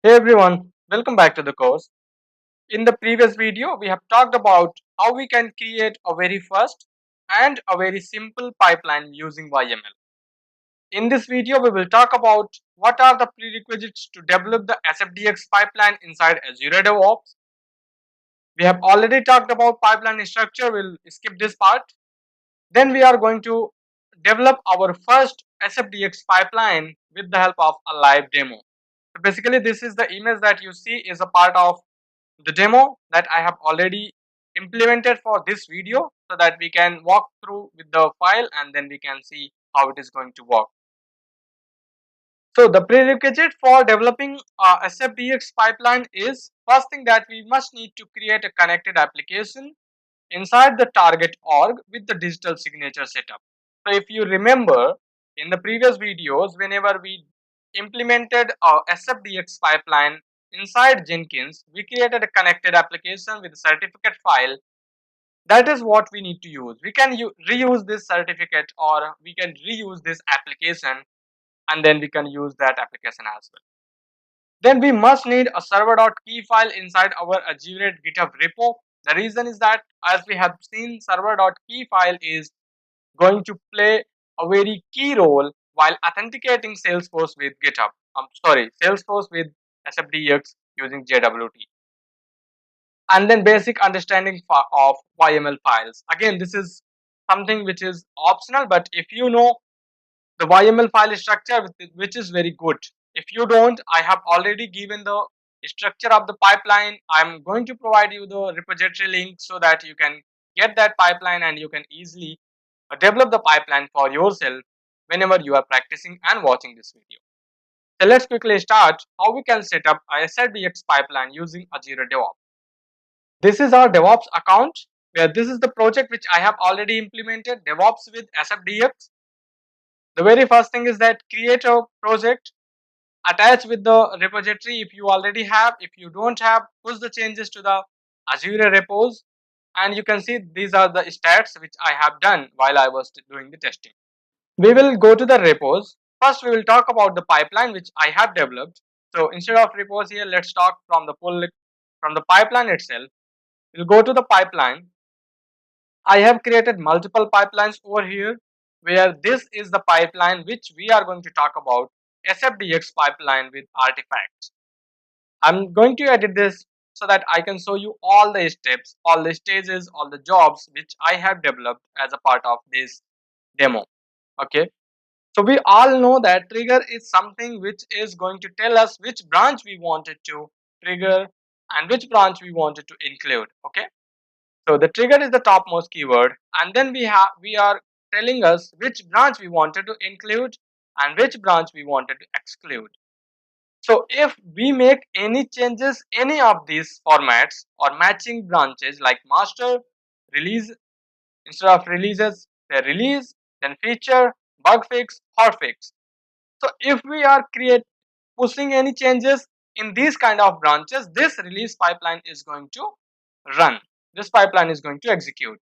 Hey everyone, welcome back to the course. In the previous video, we have talked about how we can create a very first and a very simple pipeline using YML. In this video, we will talk about what are the prerequisites to develop the SFDX pipeline inside Azure DevOps. We have already talked about pipeline structure, we'll skip this part. Then we are going to develop our first SFDX pipeline with the help of a live demo. So basically, this is the image that you see is a part of the demo that I have already implemented for this video so that we can walk through with the file and then we can see how it is going to work. So the prerequisite for developing a SFDX pipeline is first thing that we must need to create a connected application inside the target org with the digital signature setup. So if you remember in the previous videos, whenever we implemented a SFDX pipeline inside Jenkins, we created a connected application with a certificate file. That is what we need to use. We can reuse this certificate or we can reuse this application and then we can use that application as well. Then we must need a server.key file inside our Azure GitHub repo. The reason is that as we have seen, server.key file is going to play a very key role while authenticating Salesforce with GitHub. Salesforce with SFDX using JWT. And then basic understanding of YML files. Again, this is something which is optional, but if you know the YML file structure, which is very good. If you don't, I have already given the structure of the pipeline. I'm going to provide you the repository link so that you can get that pipeline and you can easily develop the pipeline for yourself whenever you are practicing and watching this video. So let's quickly start how we can set up a SFDX pipeline using Azure DevOps. This is our DevOps account where this is the project which I have already implemented, DevOps with SFDX. The very first thing is that create a project, attach with the repository if you already have. If you don't have, push the changes to the Azure repos, and you can see these are the stats which I have done while I was doing the testing. We will go to the repos. First we will talk about the pipeline which I have developed. So instead of repos here, let's talk from the pipeline itself. We'll go to the pipeline. I have created multiple pipelines over here where this is the pipeline which we are going to talk about, SFDX pipeline with artifacts. I'm going to edit this so that I can show you all the steps, all the stages, all the jobs which I have developed as a part of this demo. Okay. So we all know that trigger is something which is going to tell us which branch we wanted to trigger and which branch we wanted to include. Okay. So the trigger is the topmost keyword, and then we are telling us which branch we wanted to include and which branch we wanted to exclude. So if we make any changes, any of these formats or matching branches like master, release, instead of releases, say release, then feature, bug fix, hotfix. So if we are pushing any changes in these kind of branches, this release pipeline is going to run. This pipeline is going to execute.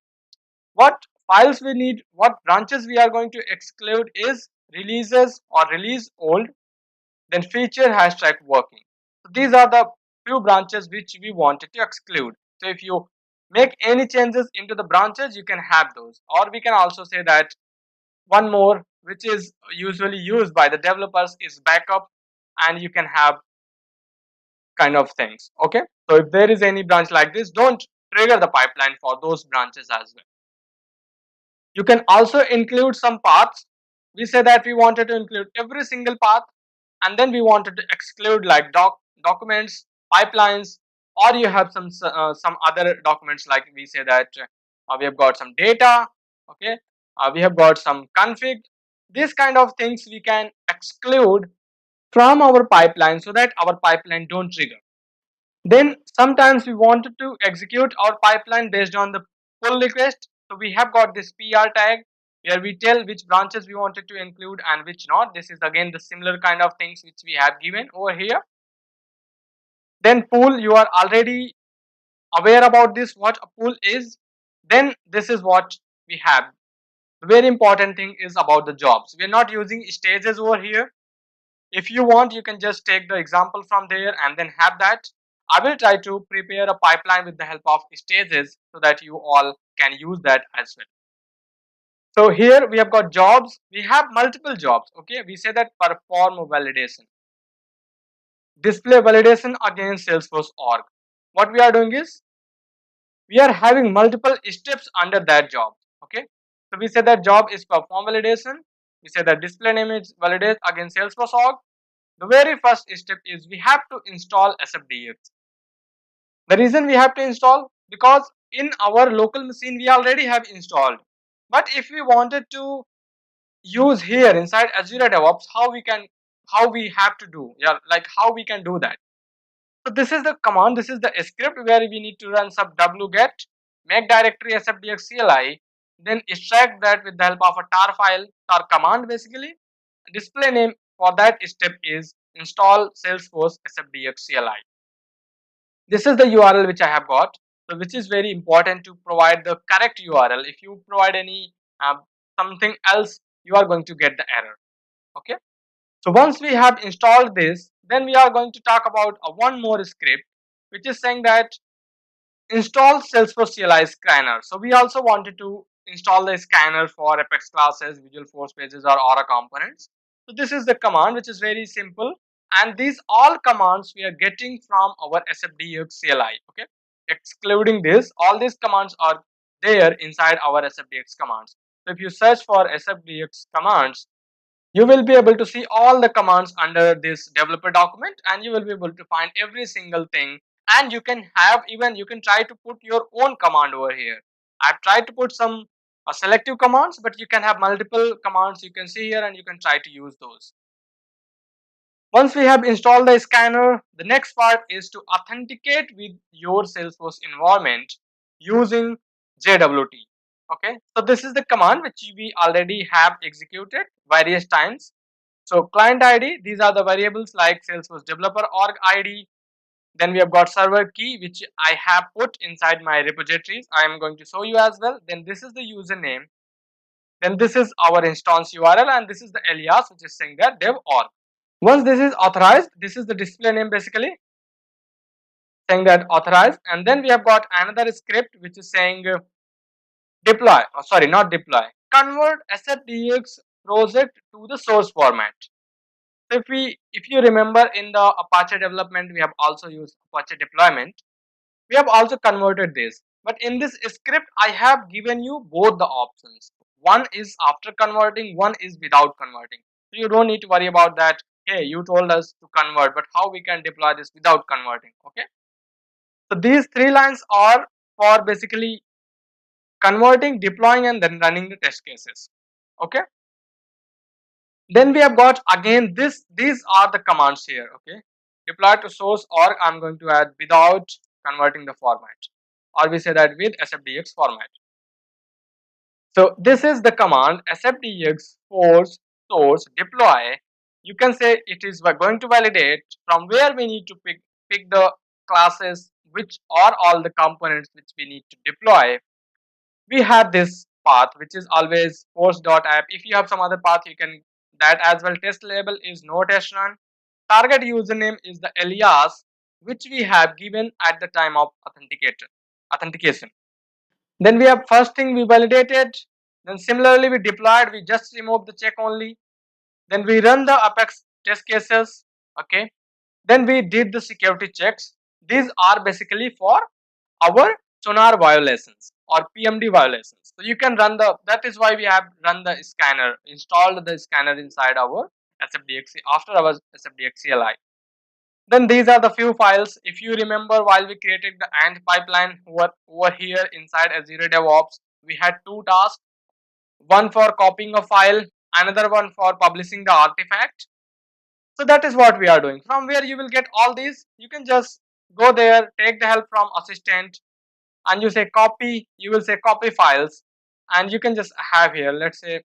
What files we need, what branches we are going to exclude is releases or release old, then feature hashtag working. So these are the few branches which we wanted to exclude. So if you make any changes into the branches, you can have those. Or we can also say that one more which is usually used by the developers is backup, and you can have kind of things. Okay, so if there is any branch like this, don't trigger the pipeline for those branches as well. You can also include some paths. We say that we wanted to include every single path, and then we wanted to exclude like documents, pipelines, or you have some other documents, like we say that we have got some data. Okay, we have got some config. These kind of things we can exclude from our pipeline so that our pipeline don't trigger. Then sometimes we wanted to execute our pipeline based on the pull request. So we have got this PR tag where we tell which branches we wanted to include and which not. This is again the similar kind of things which we have given over here. Then pool, you are already aware about this, what a pool is. Then this is what we have. The very important thing is about the jobs. We are not using stages over here. If you want, you can just take the example from there and then have that. I will try to prepare a pipeline with the help of stages so that you all can use that as well. So here we have got jobs. We have multiple jobs. Okay, we say that perform validation, display validation against Salesforce org. What we are doing is we are having multiple steps under that job. Okay, so we say that job is perform validation. We say that display name is validate against Salesforce org. The very first step is we have to install SFDX. The reason we have to install, because in our local machine we already have installed. But if we wanted to use here inside Azure DevOps, how we have to do, yeah, like how we can do that. So this is the command, this is the script where we need to run sub wget make directory sfdx cli, then extract that with the help of a tar file, tar command basically. Display name for that step is install Salesforce SFDX CLI. This is the URL which I have got, so which is very important to provide the correct URL. If you provide any something else, you are going to get the error. Okay. So once we have installed this, then we are going to talk about one more script, which is saying that install Salesforce CLI scanner. So we also wanted to install the scanner for Apex classes, Visual Force pages, or Aura components. So this is the command, which is very simple, and these all commands we are getting from our SFDX CLI. Okay, excluding this, all these commands are there inside our SFDX commands. So if you search for SFDX commands, you will be able to see all the commands under this developer document, and you will be able to find every single thing, and you can have, even you can try to put your own command over here. I've tried to put some selective commands, but you can have multiple commands you can see here, and you can try to use those. Once we have installed the scanner, the next part is to authenticate with your Salesforce environment using JWT. Okay, so this is the command which we already have executed various times. So client ID, these are the variables like Salesforce developer org ID. Then we have got server key, which I have put inside my repositories. I am going to show you as well. Then this is the username. Then this is our instance URL, and this is the alias, which is saying that dev org. Once this is authorized, this is the display name basically saying that authorized, and then we have got another script which is saying deploy, sorry, not deploy, convert SFDX project to the source format. So if you remember, in the Apache development we have also used Apache deployment. We have also converted this, but in this script I have given you both the options. One is after converting, one is without converting. So you don't need to worry about that. Hey, you told us to convert, but how we can deploy this without converting? Okay. So these three lines are for basically converting, deploying, and then running the test cases. Okay. Then we have got again these are the commands here. Okay. Deploy to source, or I'm going to add without converting the format, or we say that with SFDX format. So this is the command SFDX force source deploy. You can say it is going to validate from where we need to pick the classes which are all the components which we need to deploy. We have this path which is always force.app. If you have some other path, you can that as well. Test label is no test run. Target username is the alias which we have given at the time of authentication. Then we have first thing we validated. Then similarly we deployed, we just remove the check only. Then we run the Apex test cases. Okay. Then we did the security checks. These are basically for our sonar violations or PMD violations. So you can run the, that is why we have run the scanner, installed the scanner inside our SFDX after our SFDX CLI. Then these are the few files. If you remember, while we created the AND pipeline over here inside Azure DevOps, we had two tasks, one for copying a file, another one for publishing the artifact. So that is what we are doing. From where you will get all these, you can just go there, take the help from assistant, and you say copy, you will say copy files, and you can just have here, let's say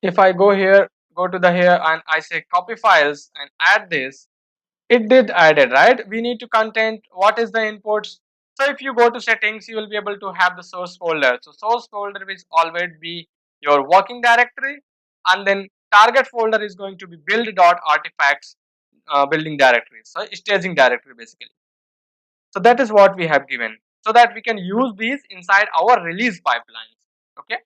if I go here, go to the here, and I say copy files and add this, it did add it, right? We need to content what is the inputs. So if you go to settings, you will be able to have the source folder. So source folder will always be your working directory, and then target folder is going to be build.artifacts building directory, so staging directory basically. So that is what we have given, so that we can use these inside our release pipelines. Okay,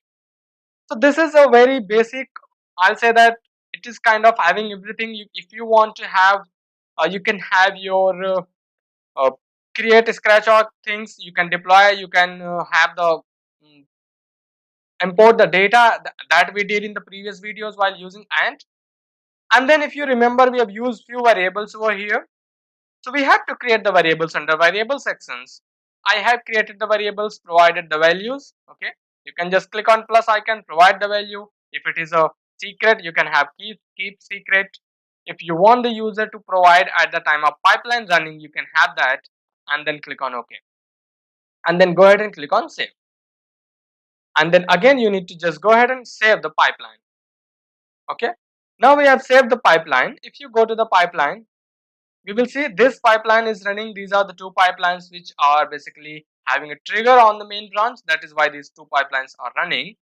so this is a very basic, I'll say that it is kind of having everything. If you want to have, you can have your uh, create scratch things, you can deploy, you can have the import the data that we did in the previous videos while using and then if you remember, we have used few variables over here. So we have to create the variables under variable sections. I have created the variables, provided the values. Okay, you can just click on plus icon, provide the value. If it is a secret, you can have keep secret. If you want the user to provide at the time of pipeline running, you can have that, and then click on OK, and then go ahead and click on save. And then again, you need to just go ahead and save the pipeline. Okay, now we have saved the pipeline. If you go to the pipeline, we will see this pipeline is running. These are the two pipelines which are basically having a trigger on the main branch. That is why these two pipelines are running,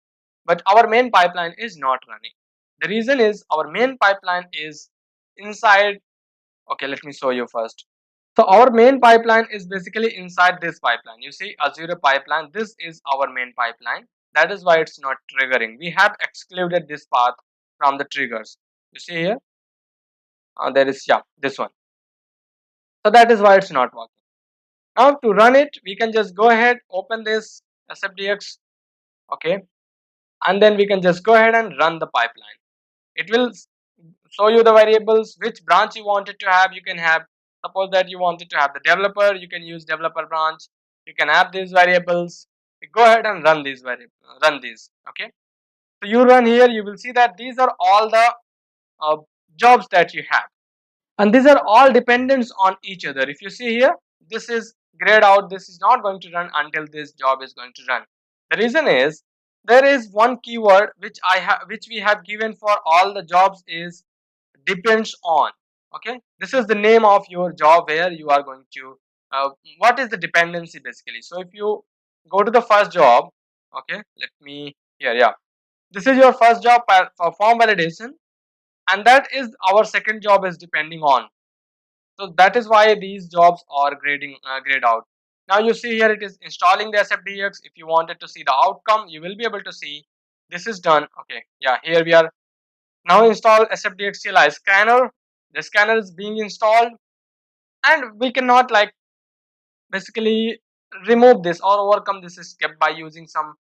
but our main pipeline is not running. The reason is our main pipeline is inside. Okay, let me show you first. So our main pipeline is basically inside this pipeline. You see Azure pipeline, this is our main pipeline. That is why it's not triggering. We have excluded this path from the triggers. You see here, there is, yeah, this one. So that is why it's not working. Now to run it, we can just go ahead, open this SFDX, okay, and then we can just go ahead and run the pipeline. It will show you the variables, which branch you wanted to have. You can have, suppose that you wanted to have the developer, you can use developer branch. You can have these variables. Go ahead and run these okay. So you run here, you will see that these are all the uh, jobs that you have. And these are all dependents on each other. If you see here, this is grayed out, this is not going to run until this job is going to run. The reason is there is one keyword which we have given for all the jobs is depends on. Okay, this is the name of your job where you are going to what is the dependency basically. So if you go to the first job, okay, let me here, yeah, this is your first job for form validation, and that is our second job is depending on. So that is why these jobs are grayed out. Now you see here it is installing the SFDX. If you wanted to see the outcome, you will be able to see this is done. Okay, yeah, here we are. Now install SFDX CLI scanner. The scanner is being installed, and we cannot like basically remove this or overcome this escape by using some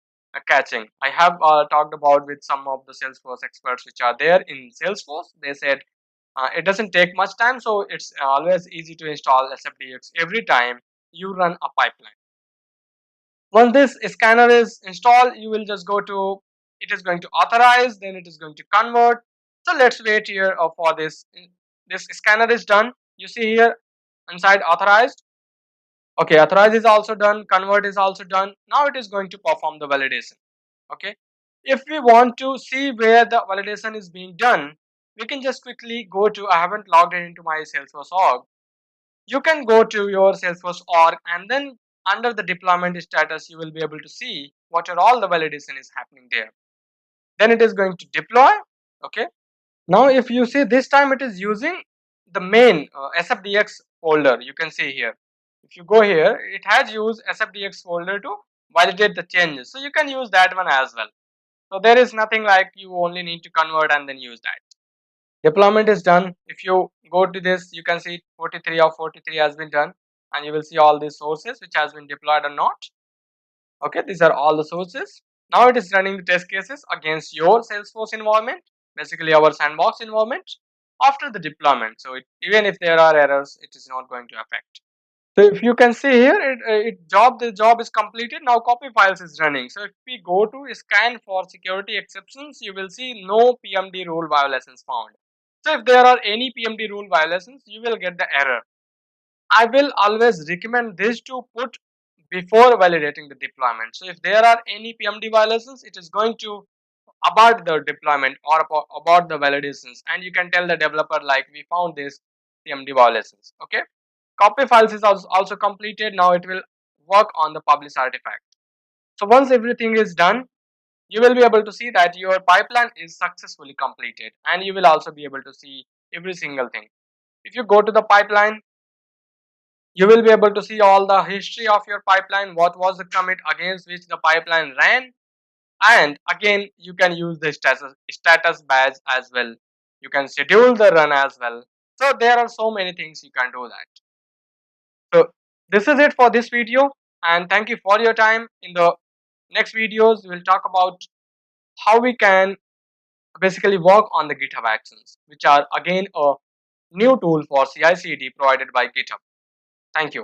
caching. I have talked about with some of the Salesforce experts which are there in Salesforce. They said it doesn't take much time, so it's always easy to install SFDX every time you run a pipeline. Once this scanner is installed, you will just go to, it is going to authorize, then it is going to convert. So let's wait here for this. This scanner is done. You see here inside authorized. Okay, authorize is also done, convert is also done. Now it is going to perform the validation. Okay, if we want to see where the validation is being done, we can just quickly go to, I haven't logged in into my Salesforce org. You can go to your Salesforce org, and then under the deployment status you will be able to see what are all the validation is happening there. Then it is going to deploy. Okay, now if you see this time it is using the main SFDX folder. You can see here, if you go here, it has used SFDX folder to validate the changes, so you can use that one as well. So there is nothing like you only need to convert and then use that. Deployment is done. If you go to this, you can see 43 of 43 has been done, and you will see all these sources which has been deployed or not. Okay, these are all the sources. Now it is running the test cases against your Salesforce environment, basically our sandbox environment after the deployment. So even if there are errors, it is not going to affect. So if you can see here, the job is completed. Now copy files is running. So if we go to scan for security exceptions, you will see no PMD rule violations found. So if there are any PMD rule violations, you will get the error. I will always recommend this to put before validating the deployment. So if there are any PMD violations, it is going to abort the deployment or about the validations, and you can tell the developer like we found this PMD violations. Okay, copy files is also completed. Now it will work on the publish artifact. So once everything is done, you will be able to see that your pipeline is successfully completed, and you will also be able to see every single thing. If you go to the pipeline, you will be able to see all the history of your pipeline, what was the commit against which the pipeline ran, and again you can use the status badge as well. You can schedule the run as well. So there are so many things you can do that. So this is it for this video, and thank you for your time. In the next videos, we'll talk about how we can basically work on the GitHub Actions, which are again a new tool for CI/CD provided by GitHub. Thank you.